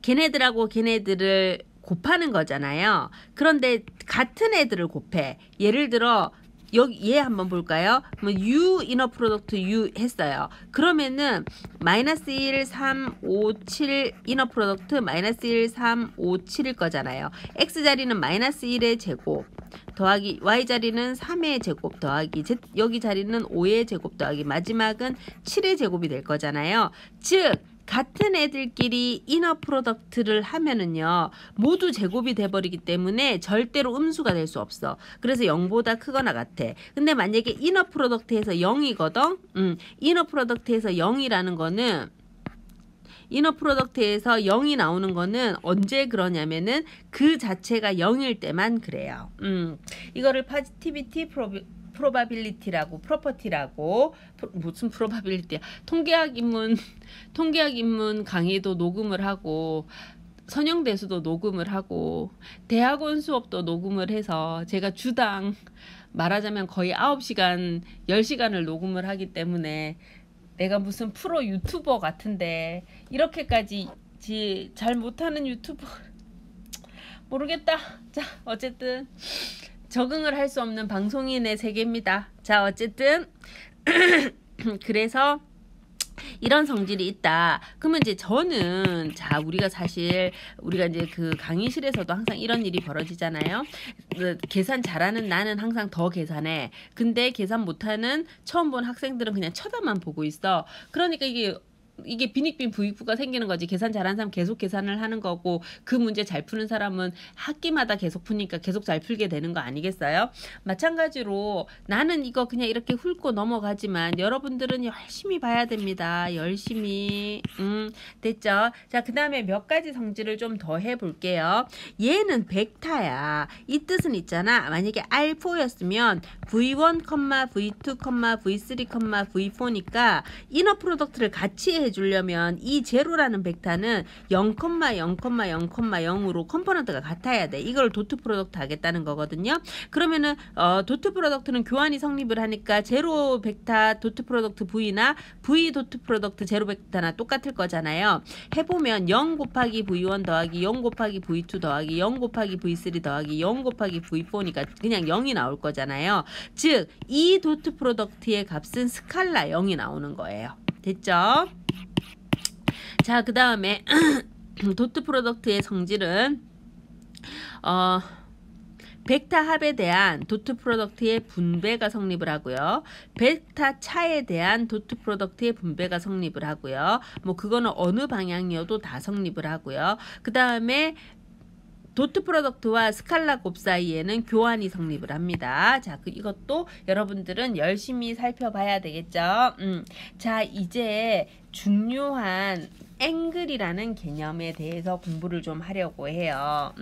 걔네들하고 걔네들을 곱하는 거잖아요. 그런데 같은 애들을 곱해. 예를 들어 여기 얘 한번 볼까요? 뭐 U 이너 프로덕트 U 했어요. 그러면은 마이너스 1, 3, 5, 7 이너 프로덕트 마이너스 1, 3, 5, 7일 거잖아요. X 자리는 마이너스 1의 제곱 더하기 Y 자리는 3의 제곱 더하기 Z, 여기 자리는 5의 제곱 더하기 마지막은 7의 제곱이 될 거잖아요. 즉 같은 애들끼리 이너 프로덕트를 하면은요 모두 제곱이 돼버리기 때문에 절대로 음수가 될 수 없어. 그래서 0보다 크거나 같아. 근데 만약에 이너 프로덕트에서 0이거든. 이너 프로덕트에서 0이라는 거는 이너 프로덕트에서 0이 나오는 거는 언제 그러냐면은 그 자체가 0일 때만 그래요. 이거를 파지티비티 프로바빌리티라고 프로퍼티라고 무슨 프로바빌리티야. 통계학 입문 강의도 녹음을 하고 선형대수도 녹음을 하고 대학원 수업도 녹음을 해서 제가 주당 말하자면 거의 9시간 10시간을 녹음을 하기 때문에 내가 무슨 프로 유튜버 같은데 이렇게까지 잘 못하는 유튜버 모르겠다. 자 어쨌든 적응을 할 수 없는 방송인의 세계입니다. 자 어쨌든 그래서 이런 성질이 있다. 그러면 이제 저는 자 우리가 이제 그 강의실에서도 항상 이런 일이 벌어지잖아요. 계산 잘하는 나는 항상 더 계산해. 근데 계산 못하는 처음 본 학생들은 그냥 쳐다만 보고 있어. 그러니까 이게 빈익빈 부익부가 생기는 거지. 계산 잘하는 사람 계속 계산을 하는 거고 그 문제 잘 푸는 사람은 학기마다 계속 푸니까 계속 잘 풀게 되는 거 아니겠어요? 마찬가지로 나는 이거 그냥 이렇게 훑고 넘어가지만 여러분들은 열심히 봐야 됩니다. 열심히. 됐죠? 자, 그 다음에 몇 가지 성질을 좀 더 해볼게요. 얘는 벡터야. 이 뜻은 있잖아. 만약에 R4였으면 V1, V2, V3, V4니까 이너 프로덕트를 같이 해주려면 이 제로라는 벡터는 0, 0, 0, 0으로 컴포넌트가 같아야 돼. 이걸 도트 프로덕트 하겠다는 거거든요. 그러면은 도트 프로덕트는 교환이 성립을 하니까 제로 벡터 도트 프로덕트 V나 V 도트 프로덕트 제로 벡터나 똑같을 거잖아요. 해보면 0 곱하기 V1 더하기 0 곱하기 V2 더하기 0 곱하기 V3 더하기 0 곱하기 V4니까 그냥 0이 나올 거잖아요. 즉 이 도트 프로덕트의 값은 스칼라 0이 나오는 거예요. 됐죠? 자, 그 다음에 도트 프로덕트의 성질은 벡터 합에 대한 도트 프로덕트의 분배가 성립을 하고요. 벡터 차에 대한 도트 프로덕트의 분배가 성립을 하고요. 뭐 그거는 어느 방향이어도 다 성립을 하고요. 그 다음에 도트 프로덕트와 스칼라 곱 사이에는 교환이 성립을 합니다. 자, 이것도 여러분들은 열심히 살펴봐야 되겠죠. 자, 이제 중요한 앵글이라는 개념에 대해서 공부를 좀 하려고 해요.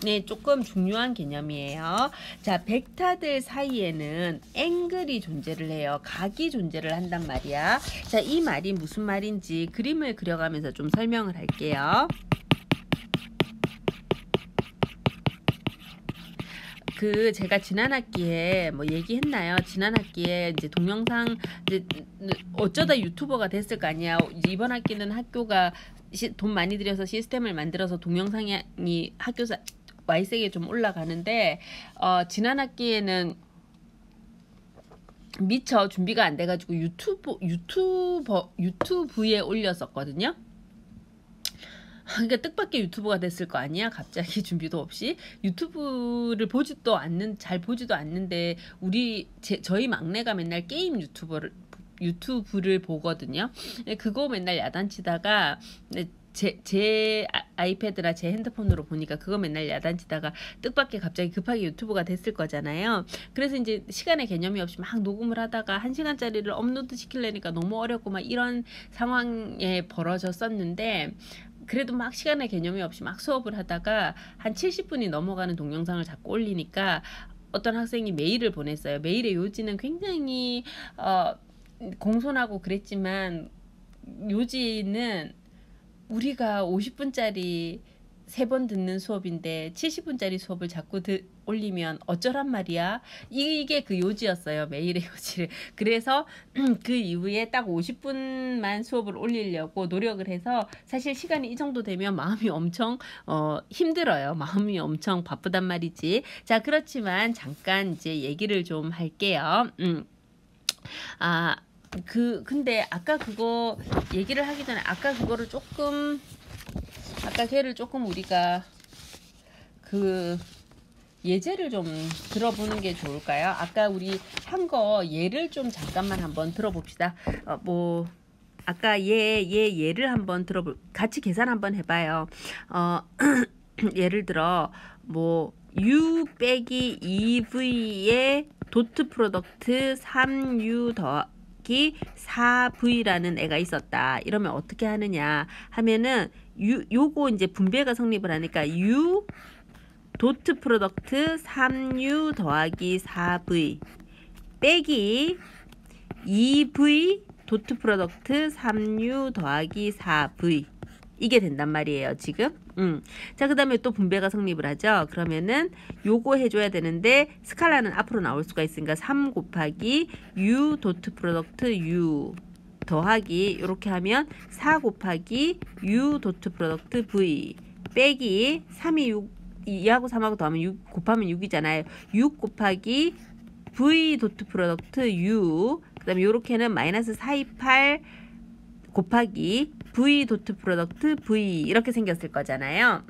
네, 조금 중요한 개념이에요. 자, 벡터들 사이에는 앵글이 존재를 해요. 각이 존재를 한단 말이야. 자, 이 말이 무슨 말인지 그림을 그려가면서 좀 설명을 할게요. 제가 지난 학기에 뭐 얘기했나요? 지난 학기에 이제 동영상 이제 어쩌다 유튜버가 됐을 거 아니야. 이번 학기는 학교가 돈 많이 들여서 시스템을 만들어서 동영상이 학교 와이색에 좀 올라가는데 지난 학기에는 미처 준비가 안 돼가지고 유튜브에 올렸었거든요. 그러니까 뜻밖의 유튜버가 됐을 거 아니야. 갑자기 준비도 없이 유튜브를 잘 보지도 않는데 저희 막내가 맨날 게임 유튜브를 보거든요. 그거 맨날 야단치다가 제 아이패드나 제 핸드폰으로 보니까 그거 맨날 야단치다가 뜻밖의 갑자기 급하게 유튜버가 됐을 거잖아요. 그래서 이제 시간의 개념이 없이 막 녹음을 하다가 1시간짜리를 업로드 시키려니까 너무 어렵고 막 이런 상황에 벌어졌었는데 그래도 막 시간의 개념이 없이 막 수업을 하다가 한 70분이 넘어가는 동영상을 자꾸 올리니까 어떤 학생이 메일을 보냈어요. 메일의 요지는 굉장히 공손하고 그랬지만 요지는 우리가 50분짜리 3번 듣는 수업인데 70분짜리 수업을 자꾸 올리면 어쩌란 말이야. 이게 그 요지였어요. 매일의 요지를. 그래서 그 이후에 딱 50분만 수업을 올리려고 노력을 해서 사실 시간이 이 정도 되면 마음이 엄청 힘들어요. 마음이 엄청 바쁘단 말이지. 자, 그렇지만 잠깐 이제 얘기를 좀 할게요. 근데 아까 그거 얘기를 하기 전에 아까 걔를 조금 우리가 그 예제를 좀 들어보는 게 좋을까요? 아까 우리 한 거 예를 좀 잠깐만 한번 들어봅시다. 아까 예를 한번 같이 계산 한번 해봐요. 예를 들어 U 빼기 2V의 도트 프로덕트 3U 더하기 4V라는 애가 있었다. 이러면 어떻게 하느냐 하면은 요거 이제 분배가 성립을 하니까 U 도트 프로덕트 3U 더하기 4V 빼기 2V 도트 프로덕트 3U 더하기 4V 이게 된단 말이에요, 지금. 자, 그 다음에 또 분배가 성립을 하죠. 그러면은 요거 해줘야 되는데 스칼라는 앞으로 나올 수가 있으니까 3 곱하기 U 도트 프로덕트 U 더하기 이렇게 하면 4 곱하기 U 도트 프로덕트 V 빼기 3이 6 2하고 3하고 더하면 6 곱하면 6이잖아요. 6 곱하기 V 도트 프로덕트 U 그 다음에 요렇게는 마이너스 428 곱하기 V 도트 프로덕트 V 이렇게 생겼을 거잖아요.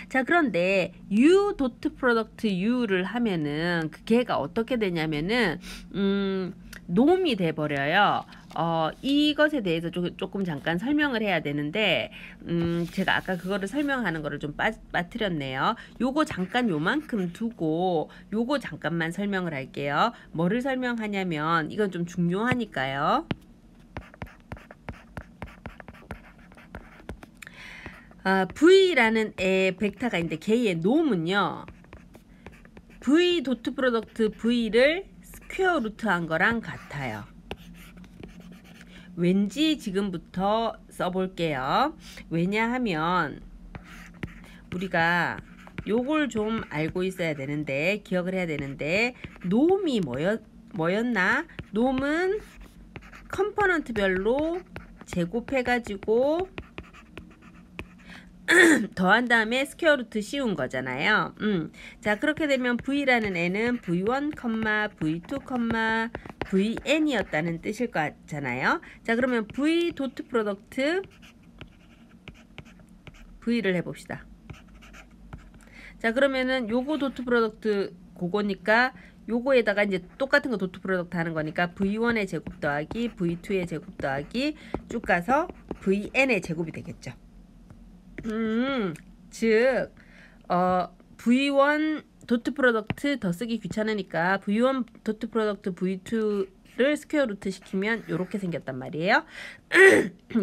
자, 그런데 U 도트 프로덕트 U를 하면은 그 걔가 어떻게 되냐면은 놈이 돼 버려요. 이것에 대해서 조금 잠깐 설명을 해야 되는데 제가 아까 그거를 설명하는 거를 좀 빠뜨렸네요. 요거 잠깐 요만큼 두고 요거 잠깐만 설명을 할게요. 뭐를 설명하냐면 이건 좀 중요하니까요. V라는 벡터가 있는데 걔의 놈은요. V 도트 프로덕트 V를 스퀘어 루트 한 거랑 같아요. 왠지 지금부터 써볼게요. 왜냐하면 우리가 요걸 좀 알고 있어야 되는데 기억을 해야 되는데 놈이 뭐였나? 놈은 컴포넌트별로 제곱해가지고 더한 다음에 스퀘어 루트 씌운 거잖아요. 자, 그렇게 되면 V라는 애는 V1, V2, Vn이었다는 뜻일 거잖아요. 자, 그러면 V 도트 프로덕트 V를 해봅시다. 자, 그러면은 요거 도트 프로덕트 그거니까 요거에다가 이제 똑같은 거 도트 프로덕트 하는 거니까 V1의 제곱 더하기 V2의 제곱 더하기 쭉 가서 Vn의 제곱이 되겠죠. 즉 V1 도트 프로덕트 더 쓰기 귀찮으니까 V1 도트 프로덕트 V2를 스퀘어 루트 시키면 이렇게 생겼단 말이에요.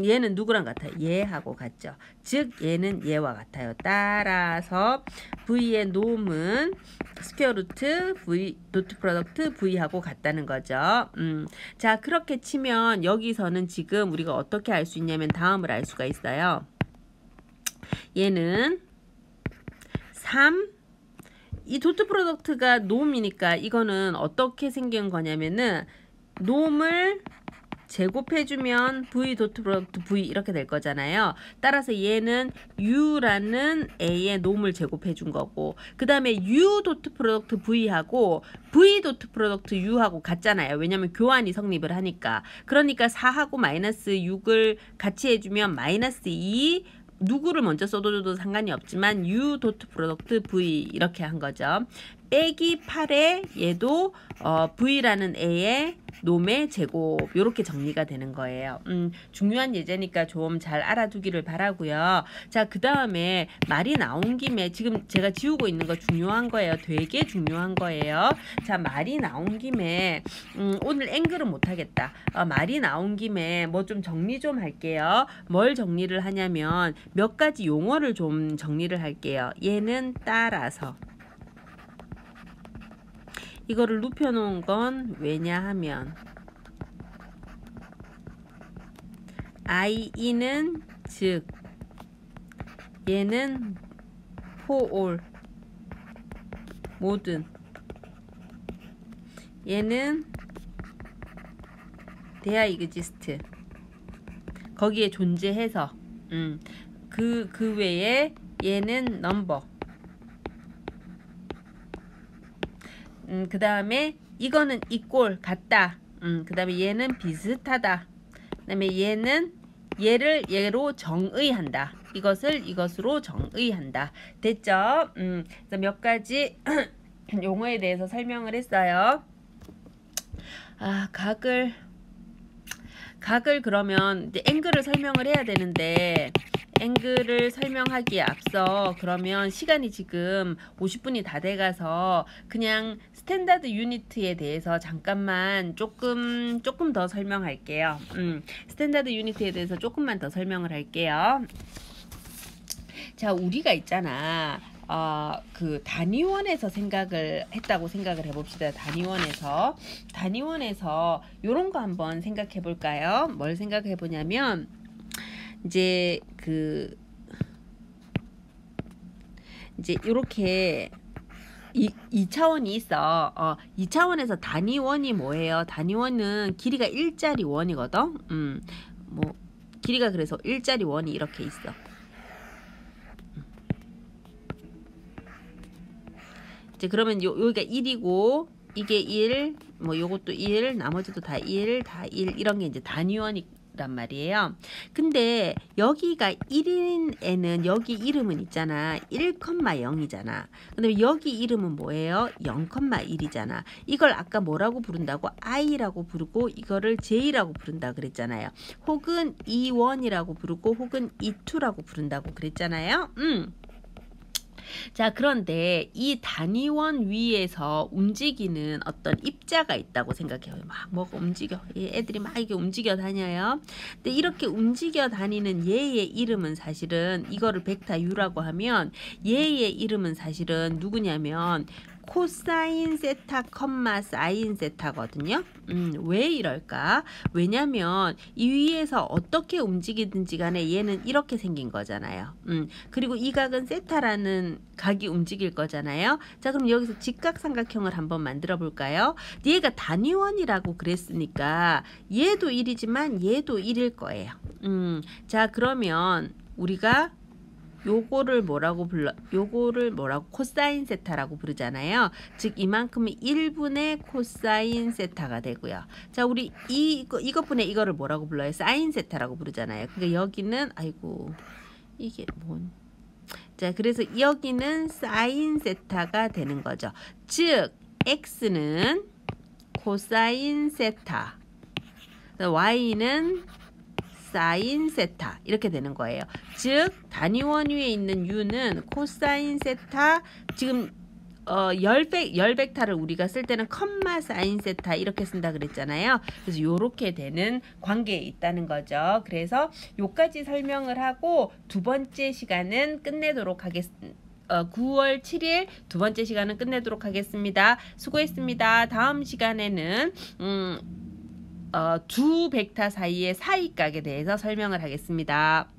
얘는 누구랑 같아요? 얘하고 같죠. 즉 얘는 얘와 같아요. 따라서 V의 놈은 스퀘어 루트 V 도트 프로덕트 V하고 같다는 거죠. 자, 그렇게 치면 여기서는 지금 우리가 어떻게 알 수 있냐면 다음을 알 수가 있어요. 얘는 3 이 도트 프로덕트가 놈이니까 이거는 어떻게 생긴 거냐면은 놈을 제곱해주면 V 도트 프로덕트 V 이렇게 될 거잖아요. 따라서 얘는 U라는 A의 놈을 제곱해준 거고 그 다음에 U 도트 프로덕트 V하고 V 도트 프로덕트 U하고 같잖아요. 왜냐면 교환이 성립을 하니까. 그러니까 4하고 마이너스 6을 같이 해주면 마이너스 2 누구를 먼저 써도 상관이 없지만 U 도트 프로덕트 V 이렇게 한 거죠. 빼기 8에 얘도 V라는 애의 놈의 제곱 이렇게 정리가 되는 거예요. 중요한 예제니까 좀 잘 알아두기를 바라고요. 자, 그 다음에 말이 나온 김에 지금 제가 지우고 있는 거 중요한 거예요. 되게 중요한 거예요. 자, 말이 나온 김에 오늘 앵글은 못하겠다. 말이 나온 김에 뭐 좀 정리 좀 할게요. 뭘 정리를 하냐면 몇 가지 용어를 좀 정리를 할게요. 얘는 따라서 이거를 눕혀놓은 건 왜냐하면 IE는 즉 얘는 for all 모든, 얘는 they exist 거기에 존재해서 그 외에 얘는 number 그 다음에 이거는 equal 같다 그 다음에 얘는 비슷하다 그 다음에 얘는 얘를 얘로 정의한다 이것을 이것으로 정의한다 됐죠? 그래서 몇 가지 용어에 대해서 설명을 했어요. 각을 그러면 이제 앵글을 설명을 해야 되는데 앵글을 설명하기에 앞서 그러면 시간이 지금 50분이 다 돼가서 그냥 스탠다드 유니트에 대해서 잠깐만 조금 더 설명할게요. 스탠다드 유니트에 대해서 조금만 더 설명을 할게요. 자, 우리가 있잖아. 그 단위원에서 생각을 했다고 생각을 해봅시다. 단위원에서 요런 거 한번 생각해 볼까요? 뭘 생각해 보냐면 이제 이제 요렇게 2차원이 있어. 2차원에서 단위원이 뭐예요? 단위원은 길이가 1짜리 원이거든. 뭐 길이가 그래서 1짜리 원이 이렇게 있어. 이제 그러면 여기가 1이고 이게 1, 뭐 요것도 1, 나머지도 다 1, 이런 게 이제 단위원이란 말이에요. 근데 여기가 1인 애는 여기 이름은 있잖아. 1,0이잖아. 근데 여기 이름은 뭐예요? 0,1이잖아. 이걸 아까 뭐라고 부른다고? i라고 부르고 이거를 j라고 부른다 그랬잖아요. 혹은 E1이라고 부르고 혹은 E2라고 부른다고 그랬잖아요. 자, 그런데 이 단위원 위에서 움직이는 어떤 입자가 있다고 생각해요. 막 뭐가 움직여. 애들이 막 이게 움직여 다녀요. 근데 이렇게 움직여 다니는 얘의 이름은 사실은 이거를 벡터 U라고 하면 얘의 이름은 사실은 누구냐면 코사인 세타, 사인 세타거든요. 왜 이럴까? 왜냐면 이 위에서 어떻게 움직이든지 간에 얘는 이렇게 생긴 거잖아요. 그리고 이 각은 세타라는 각이 움직일 거잖아요. 자, 그럼 여기서 직각삼각형을 한번 만들어 볼까요? 얘가 단위원이라고 그랬으니까 얘도 1이지만 얘도 1일 거예요. 자, 그러면 우리가 요거를 뭐라고 코사인 세타라고 부르잖아요. 즉 이만큼이 1분의 코사인 세타가 되고요. 자, 우리 이것분의 이거를 뭐라고 불러요? 사인 세타라고 부르잖아요. 그러니까 여기는 이게 뭔? 자, 그래서 여기는 사인 세타가 되는 거죠. 즉 x는 코사인 세타, y는 사인 세타 이렇게 되는 거예요. 즉 단위원 위에 있는 u는 코사인 세타, 지금 열벡타를 우리가 쓸 때는 컴마 사인 세타 이렇게 쓴다 그랬잖아요. 그래서 요렇게 되는 관계에 있다는 거죠. 그래서 요까지 설명을 하고 두 번째 시간은 끝내도록 하겠습니다. 9월 7일 두 번째 시간은 끝내도록 하겠습니다. 수고했습니다. 다음 시간에는 두 벡터 사이의 사이각에 대해서 설명을 하겠습니다.